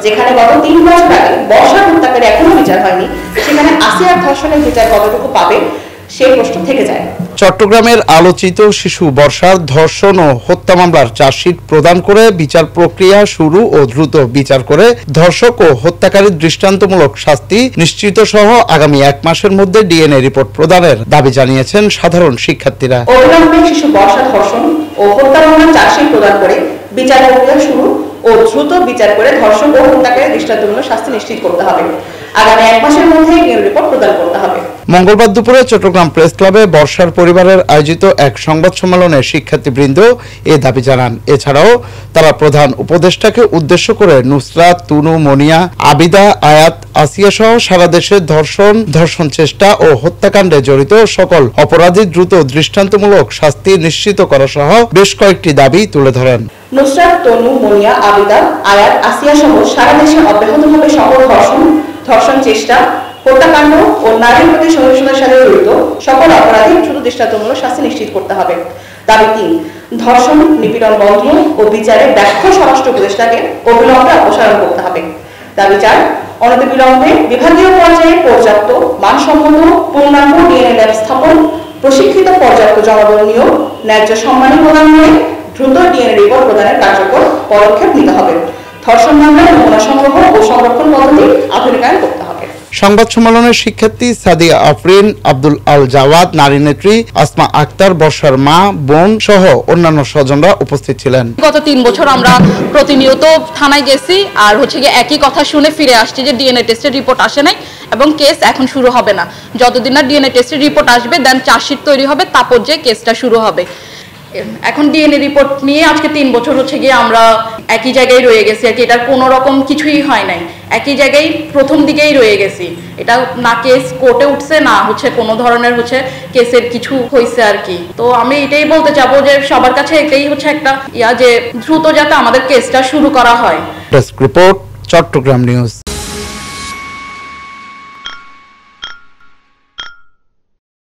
যেখানে গত 3 বছর আগে বর্ষার হত্যাকারী এখনো বিচার হয়নি, সেখানে আসিয়ার ধর্ষণের বিচার কতটুকু পাবে সেই প্রশ্ন থেকে যায়। চট্টগ্রামের আলোচিত শিশু বর্ষার ধর্ষণ ও হত্যা মামলার চার্জশিট প্রদান করে বিচার প্রক্রিয়া শুরু ও দ্রুত বিচার করে ধর্ষক ও হত্যাকারীর দৃষ্টান্তমূলক শাস্তি নিশ্চিত সহ আগামী 1 মাসের মধ্যে ডিএনএ রিপোর্ট প্রদানের দাবি জানিয়েছেন সাধারণ শিক্ষার্থীরা। অবিলম্বে শিশু বর্ষা ধর্ষণ ও হত্যা মামলার চার্জশিট প্রদান করে বিচার প্রক্রিয়া শুরু ও দ্রুত বিচার করে ধর্ষক ও হত্যাকারীর দৃষ্টান্তমূলক শাস্তি নিশ্চিত করতে হবে। আগামী 1 মাসের মধ্যে ডিএনএ রিপোর্ট প্রদান করতে হবে। মঙ্গলবার দুপুরে চট্টগ্রাম প্রেস ক্লাবে বর্ষার পরিবারের আয়োজিত এক সংবাদ সম্মেলনে শিক্ষার্থীবৃন্দ এ দাবি জানান। এছাড়াও তারা প্রধান উপদেষ্টাকে উদ্দেশ্য করে নুসরাত, তুনু, মনিয়া, আবিদা, আয়াত, আসিয়া সহ সারা দেশে ধর্ষণ চেষ্টা ও হত্যাকাণ্ডে জড়িত সকল অপরাধী দ্রুত দৃষ্টান্তমূলক শাস্তি নিশ্চিত করা সহ বেশ কয়েকটি দাবি তুলে ধরেন। নুসরাত, তনু, মনিয়া, আবিদা, আয়াত, আসিয়া সহ সারা দেশে অব্যাহতভাবে সকল ধর্ষণ চেষ্টা, হত্যাকাণ্ড ও নারীর প্রতি সহিংসতার সাথে জড়িত সকল অপরাধী দ্রুত দৃষ্টান্তমূলক শাস্তি নিশ্চিত করতে হবে। দাবি 3, ধর্ষণ, নিপীড়ন বন্ধ ও বিচারে ব্যর্থ স্বরাষ্ট্র উপদেষ্টাকে অবিলম্বে অপসারণ করতে হবে। দাবি 4, অনতিবিলম্বে বিভাগীয় পর্যায়ে পর্যাপ্ত মানসম্মত পূর্ণাঙ্গ ডিএনএ ল্যাব স্থাপন, প্রশিক্ষিত পর্যাপ্ত জনবল নিয়োগ, ন্যায্য সম্মানী প্রদান করে দ্রুত ডিএনএ রিপোর্ট প্রদানের কার্যকর পদক্ষেপ নিতে হবে। ধর্ষণ মামলার নমুনা সংগ্রহ ও সংরক্ষণ পদ্ধতি আধুনিকায়ন করতে হবে। সংবাদ সম্মেলনের শিক্ষার্থী সাদিয়া আফরিন, আব্দুল আল জাওয়াদ, নারী নেত্রী আসমা আক্তার, বর্ষার মা, বোন সহ অন্যান্য স্বজনরা উপস্থিত ছিলেন। গত 3 বছর আমরা প্রতিনিয়ত থানায় গেছি আর একই কথা শুনে ফিরে আসছি যে ডিএনএ টেস্টের রিপোর্ট আসে নাই এবং কেস এখন শুরু হবে না। যতদিন না ডিএনএ টেস্টের রিপোর্ট আসবে দেন চার্জশিট তৈরি হবে, তারপর যে কেসটা শুরু হবে। এখন ডিএনএ রিপোর্ট নিয়ে আজকে 3 বছর আমরা একই জায়গায় রয়ে গেছি আর কি। এটার কোনো রকম কিছুই হয় নাই, একই জায়গায় প্রথম দিকেই রয়ে গেছি। এটা না কেস কোর্টে উঠছে, না কোনো ধরনের কেসের কিছু হয়েছে আর কি। তো আমি এটাই বলতে চাবো যে সবার কাছে এটাই একটা যে দ্রুত যাতে আমাদের কেসটা শুরু করা হয়। Desk report, Chattogram news.